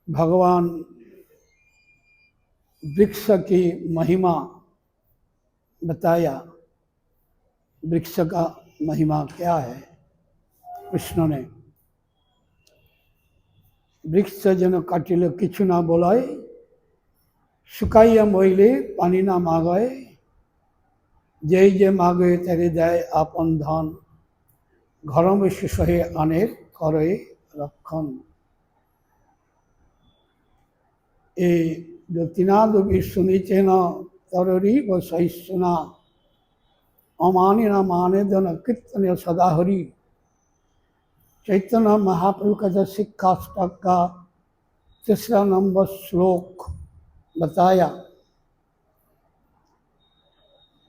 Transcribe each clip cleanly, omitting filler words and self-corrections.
भगवान वृक्ष की महिमा बताया। वृक्ष का महिमा क्या है? कृष्ण ने वृक्ष जन काटिले किछु ना बोलाए, सुकाइया मोइले पानी ना मांगाए, जय जय मागे तेरे जाए आपन धन, घरों में शिशहे अनेक करे रक्षण। ए जो तिनाद विश्वनीचे न तररी व सहिष्णुना, अमानी न माने दन कीर्तन सदा हरि। चैतन्य महाप्रभु का जो शिक्षाष्टक का तीसरा नंबर श्लोक बताया,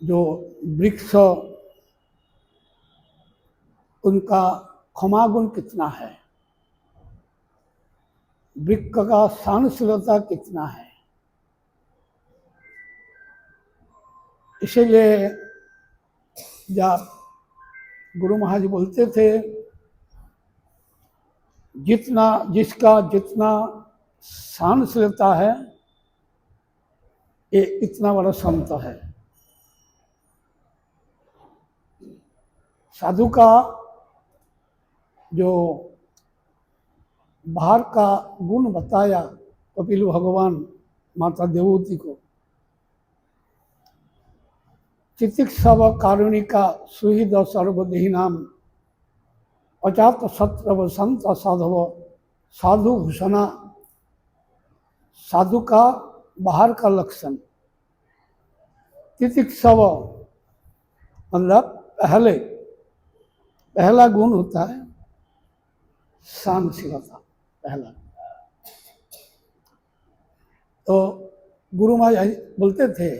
जो वृक्ष उनका क्षमा गुण कितना है, वृक्ष का सहनशीलता कितना है। इसीलिए जब गुरु महाराज बोलते थे, जिसका जितना सहनशीलता है, ये इतना बड़ा संत है। साधु का जो बाहर का गुण बताया कपिल भगवान माता देवहूति को, चितिक्षव कारुणिका सुहृद सर्वदेही नाम, अजात शत्रव संत साधव साधु भूषणा। साधु का बाहर का लक्षण, चितिक्षव मतलब पहला गुण होता है सहनशीलता पहला। तो गुरु महाराज बोलते थे,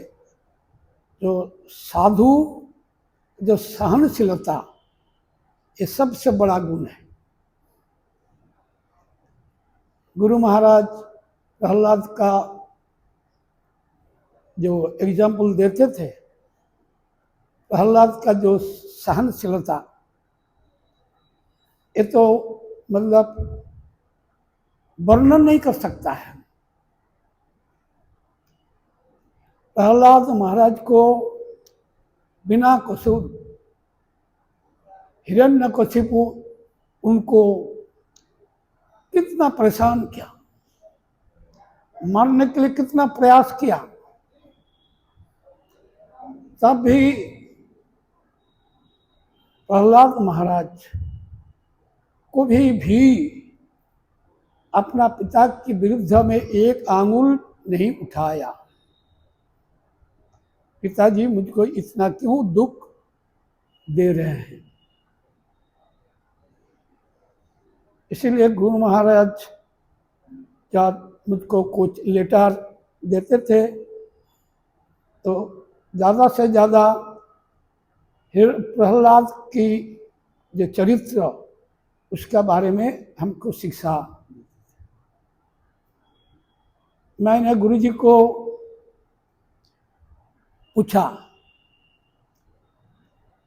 जो साधु जो सहनशीलता, ये सबसे बड़ा गुण है। गुरु महाराज प्रहलाद का जो एग्जाम्पल देते थे, प्रहलाद का जो सहनशीलता, ये तो मतलब वर्णन नहीं कर सकता है। प्रहलाद महाराज को बिना कसूर हिरण्यकशिपु उनको कितना परेशान किया, मारने के लिए कितना प्रयास किया, तब भी प्रहलाद महाराज को भी अपना पिता के विरुद्ध में एक आंगुल नहीं उठाया। पिताजी मुझको इतना क्यों दुख दे रहे हैं। इसीलिए गुरु महाराज जब मुझको कुछ लेटर देते थे, तो ज़्यादा से ज़्यादा प्रहलाद की जो चरित्र, उसके बारे में हमको शिक्षा। मैंने गुरुजी को पूछा,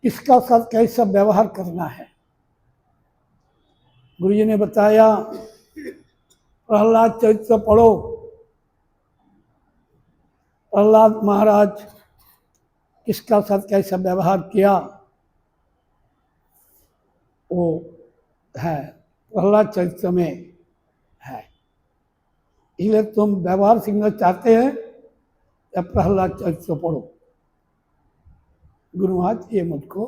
किसका साथ कैसा व्यवहार करना है। गुरुजी ने बताया, प्रहलाद चरित्र पढ़ो। प्रहलाद महाराज किसका साथ कैसा व्यवहार किया, वो है प्रहलाद चरित्र में है। इसलिए तुम व्यवहार सीखना चाहते हैं या प्रहलाद चरित्र पढ़ो। गुरु महाराज ये मुझको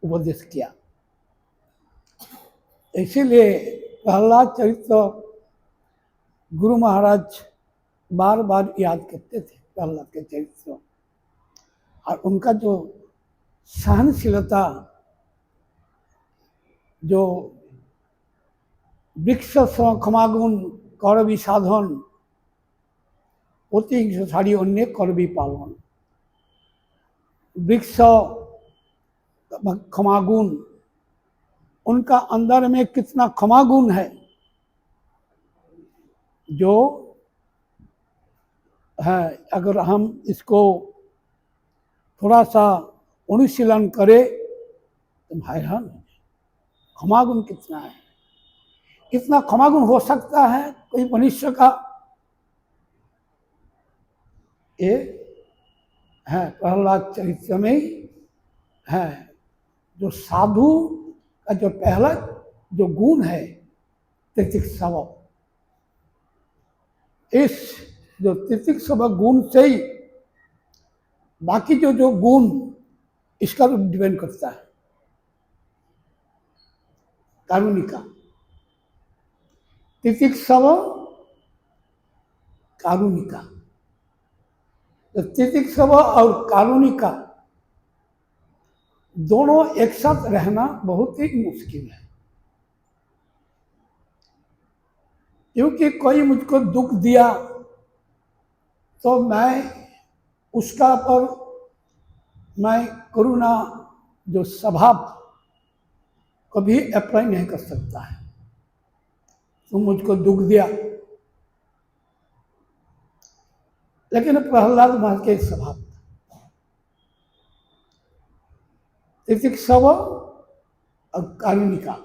उपदेश किया। इसीलिए प्रहलाद चरित्र गुरु महाराज बार बार याद करते थे, प्रहलाद के चरित्र। और उनका जो सहनशीलता, जो वृक्ष क्षमागुण करबी साधन, অতি সারি অন্যে করবি পালন। वृक्ष क्षमागुण, उनका अंदर में कितना क्षमागुण है, जो है अगर हम इसको थोड़ा सा अनुशीलन करें तो हैरान हो। क्षमागुण कितना है। इतना क्षमागुण हो सकता है कोई मनुष्य का? ये है प्रहलाद चरित्र में है। जो साधु का जो पहला जो गुण है तितिक्षव, इस जो तितिक्षव गुण से ही बाकी जो गुण इसका रूप डिपेंड करता है। कारुणिका, तितिक्षव, कारुणिका। तो तितिक्षव और कारुणिका दोनों एक साथ रहना बहुत ही मुश्किल है, क्योंकि कोई मुझको दुख दिया तो मैं उसका पर मैं करुणा जो स्वभाव कभी अप्लाई नहीं कर सकता है। तुम मुझको दुख दिया, लेकिन प्रहलाद महाराज के स्वभाव तितिक्षव और कारुणिका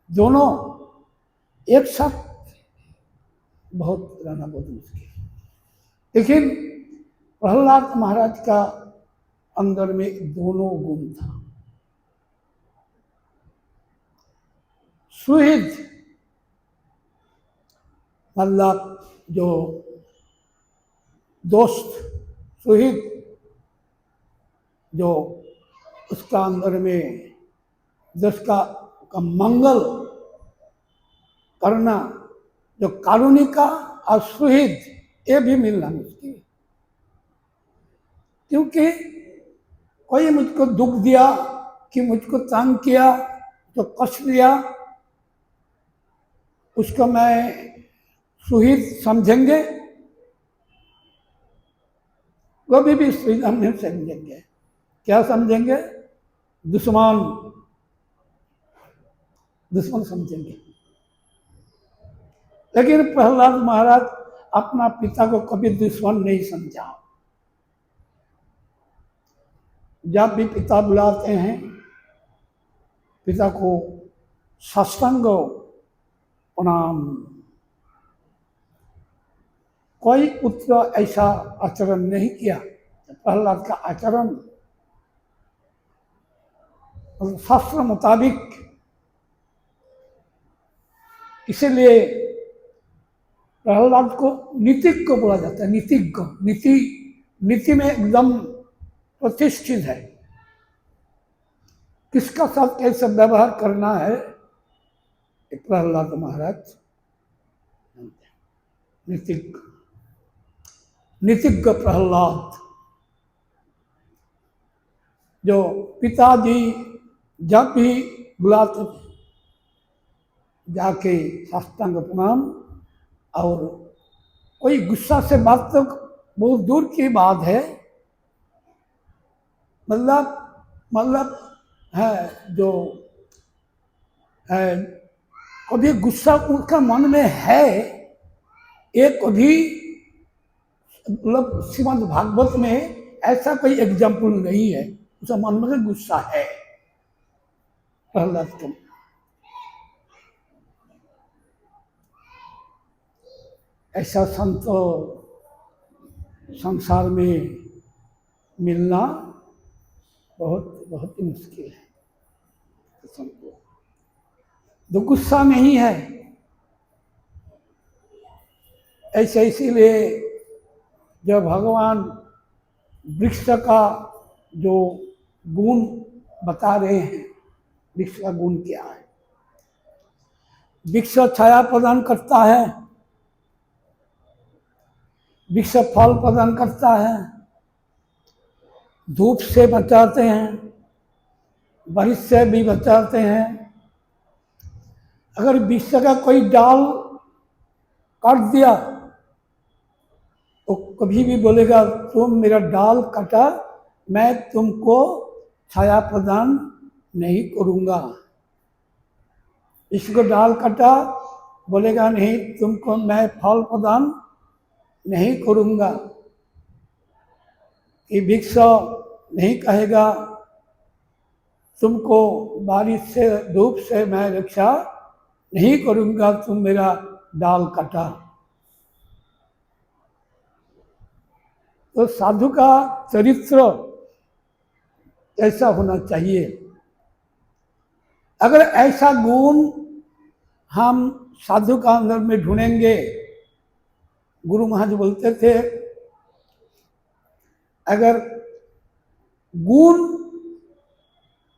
दोनों एक साथ बहुत रहना बहुत मुश्किल है। लेकिन प्रहलाद महाराज का अंदर में दोनों गुण था। सुहृद मतलब जो दोस्त, सुहृद जो उसका अंदर में जिसका का मंगल करना, जो कारुणिका और सुहृद, ये भी मिलना मुश्किल है। क्योंकि कोई मुझको दुख दिया कि मुझको तंग किया, तो कष्ट दिया, उसको मैं सुहृद समझेंगे, वो भी सुहृद हम नहीं समझेंगे। क्या समझेंगे? दुश्मन, दुश्मन समझेंगे। लेकिन प्रहलाद महाराज अपना पिता को कभी दुश्मन नहीं समझा। जब भी पिता बुलाते हैं, पिता को साष्टांग प्रणाम। कोई पुत्र ऐसा आचरण नहीं किया। प्रहलाद का आचरण शास्त्र मुताबिक, इसीलिए प्रहलाद को नीतिज्ञ बोला जाता है। नीतिज्ञ, नीति में एकदम प्रतिष्ठित है। किसका साथ कैसे व्यवहार करना है, प्रहलाद महाराज नीतिज्ञ, नीतिज्ञ प्रहलाद। जो पिताजी जब भी बुलाते थे, जाके साष्टांग प्रणाम, और कोई गुस्सा से बात तो बहुत दूर की बात है, मतलब है जो है कभी गुस्सा उनका मन में है, एक कभी मतलब श्रीमद् भागवत में ऐसा कोई एग्जाम्पल नहीं है उसका मन में गुस्सा है प्रहलाद का। ऐसा संत संसार में मिलना बहुत बहुत ही मुश्किल है। तो गुस्सा नहीं है ऐसे, इसीलिए जब भगवान वृक्ष का जो गुण बता रहे हैं, वृक्ष का गुण क्या है? वृक्ष छाया प्रदान करता है, वृक्ष फल प्रदान करता है, धूप से बचाते हैं, बारिश से भी बचाते हैं। अगर वृक्ष का कोई डाल काट दिया तो कभी भी बोलेगा तुम मेरा डाल काटा, मैं तुमको छाया प्रदान नहीं करूंगा। इसको डाल काटा, बोलेगा नहीं तुमको मैं फल प्रदान नहीं करूंगा। ये वृक्ष नहीं कहेगा तुमको बारिश से धूप से मैं रक्षा नहीं करूँगा तुम मेरा डाल काटा। तो साधु का चरित्र ऐसा होना चाहिए। अगर ऐसा गुण हम साधु का अंदर में ढूंढेंगे, गुरु महाराज बोलते थे, अगर गुण,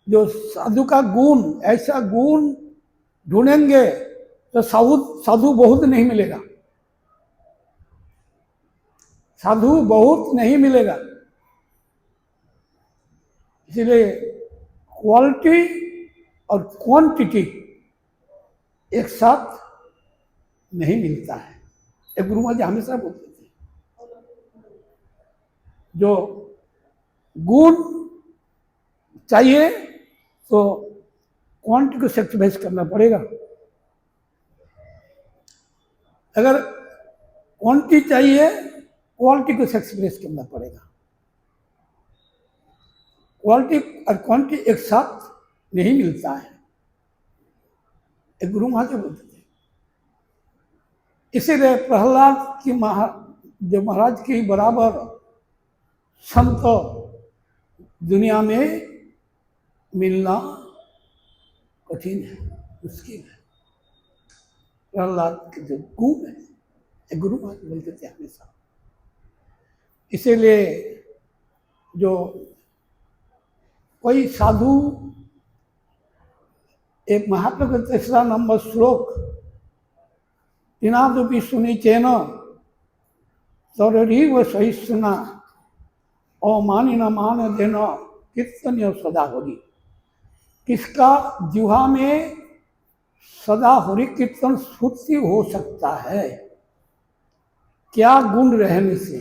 जो साधु का गुण, ऐसा गुण ढूंढेंगे तो साधु बहुत नहीं मिलेगा, साधु बहुत नहीं मिलेगा। इसलिए क्वालिटी और क्वांटिटी एक साथ नहीं मिलता है। एक गुरु महाराज हमेशा बोलते थे, जो गुण चाहिए तो क्वांटिटी को सेक्रीफाइस करना पड़ेगा। अगर क्वांटिटी चाहिए, क्वालिटी को सेक्रीफाइस करना पड़ेगा। क्वालिटी और क्वांटिटी एक साथ नहीं मिलता है, एक गुरु महाराज बोलते थे। इसीलिए प्रहलाद की जो महाराज के बराबर संत दुनिया में मिलना कठिन है, मुश्किल है। प्रहलाद के जो गुण है, एक गुरु महाराज बोलते थे हमेशा। इसीलिए जो कोई साधु, एक महात्मा का 3 नंबर श्लोक, तिनादुपि सुनिचेन तरीव सहिष्णुना अमानिना मान देना कीर्तन्य सदा होरी। किसका जिह्वा में सदा हरि कीर्तन स्फूर्ति हो सकता है? क्या गुण रहने से?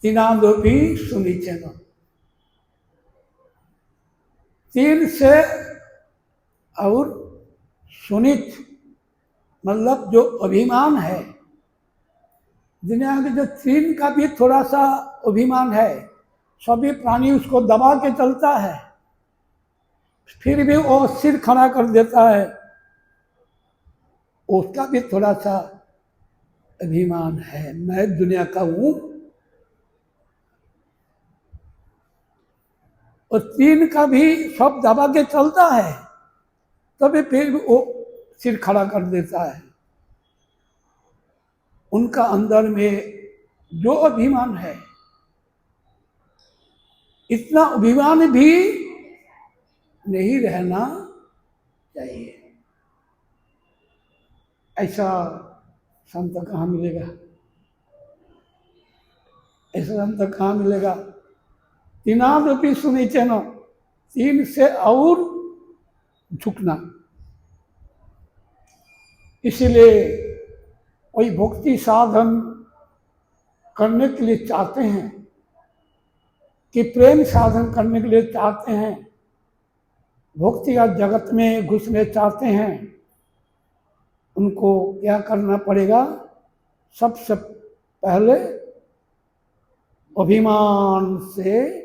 तिनादुपि सुनिचेन, 3 से और सुनित मतलब जो अभिमान है, दुनिया के जो 3 का भी थोड़ा सा अभिमान है, सभी प्राणी उसको दबा के चलता है, फिर भी वो सिर खड़ा कर देता है, उसका भी थोड़ा सा अभिमान है, मैं दुनिया का हूं। और 3 का भी सब दबा के चलता है, तभी फिर भी वो सिर खड़ा कर देता है। उनका अंदर में जो अभिमान है, इतना अभिमान भी नहीं रहना चाहिए। ऐसा संत कहाँ मिलेगा? ऐसा संत कहाँ मिलेगा? तिनादुपि सुनिचेन, 3 से और झुकना। इसलिए कोई भक्ति साधन करने के लिए चाहते हैं, कि प्रेम साधन करने के लिए चाहते हैं, भक्ति का जगत में घुसने चाहते हैं, उनको क्या करना पड़ेगा? सबसे पहले अभिमान से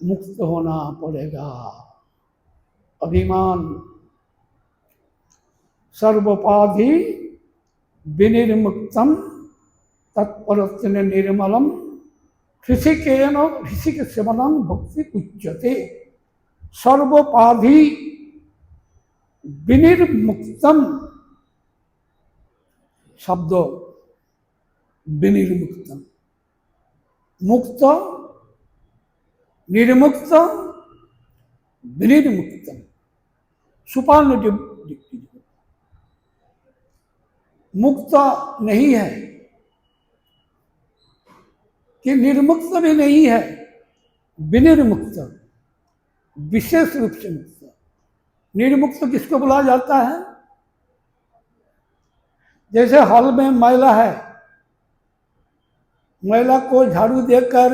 मुक्त होना पड़ेगा। अभिमान सर्वोपाधि विनिर्मुक्तम तत्परत्वेन निर्मलम ऋषिकेन ऋषिक सेवनम भक्ति उच्यते। सर्वोपाधि विनिर्मुक्तम शब्द, विनिर्मुक्तम, मुक्त, निर्मुक्त, विनिर्मुक्तम, सुपार्णटिव। मुक्त नहीं है कि निर्मुक्त भी नहीं है, विनिर्मुक्त, विशेष रूप से मुक्त। निर्मुक्त किसको बोला जाता है? जैसे हॉल में मैला है, मैला को झाड़ू देकर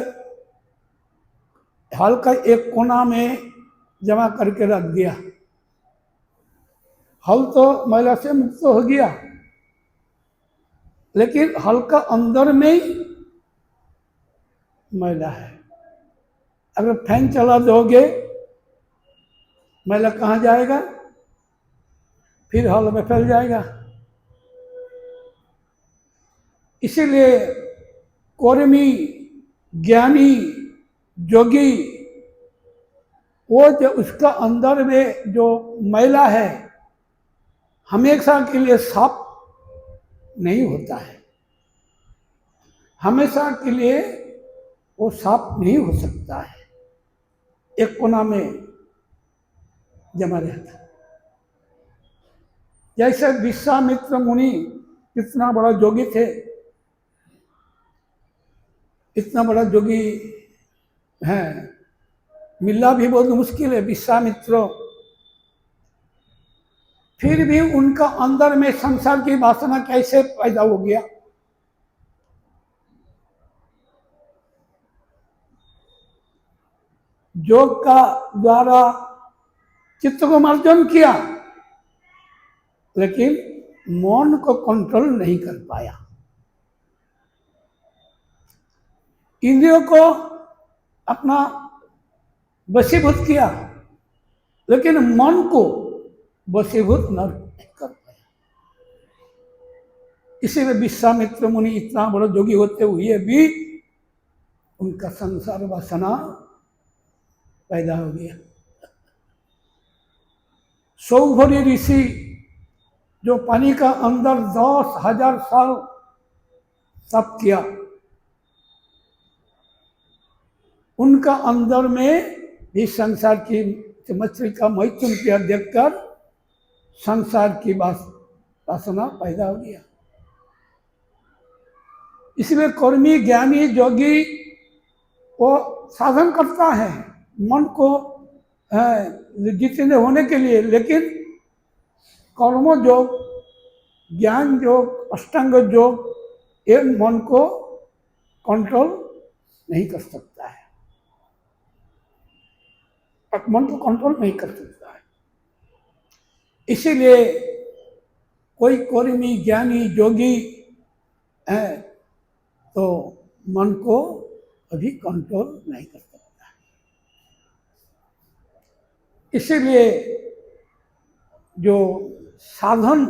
हॉल का एक कोना में जमा करके रख दिया, हॉल तो मैला से मुक्त हो गया, लेकिन हॉल का अंदर में ही मैला है। अगर फैन चला दोगे मैला कहाँ जाएगा? फिर हल में फैल जाएगा। इसीलिए कर्मी, ज्ञानी, जोगी, वो जो उसका अंदर में जो मैला है हमेशा के लिए साफ नहीं होता है, हमेशा के लिए वो साफ नहीं हो सकता है, एक कोना में जमा रहता है। जैसे विश्वामित्र मुनि इतना बड़ा जोगी थे, इतना बड़ा जोगी है, मिलना भी बहुत मुश्किल है विश्वामित्र, फिर भी उनका अंदर में संसार की वासना कैसे पैदा हो गया? योग का द्वारा चित्त को मार्जन किया, लेकिन मन को कंट्रोल नहीं कर पाया। इंद्रियों को अपना वशीभूत किया, लेकिन मन को वशीभूत न कर पाया। इसीलिए विश्वामित्र मुनि इतना बड़ा जोगी होते हुए भी उनका संसार वासना पैदा हो गया। सौभरी ऋषि जो पानी का अंदर 10,000 साल तप किया, उनका अंदर में भी संसार की मछली का मैथुन किया देखकर संसार की वासना पैदा हो गया। इसलिए कर्मी, ज्ञानी, जोगी वो साधन करता है मन को जितने होने के लिए, लेकिन कर्म योग, ज्ञान योग, अष्टांग योग ये मन को कंट्रोल नहीं कर सकता है, मन को कंट्रोल नहीं कर सकता है। इसीलिए कोई कर्मी, ज्ञानी, जोगी है तो मन को अभी कंट्रोल नहीं कर सकता है। इसीलिए जो साधन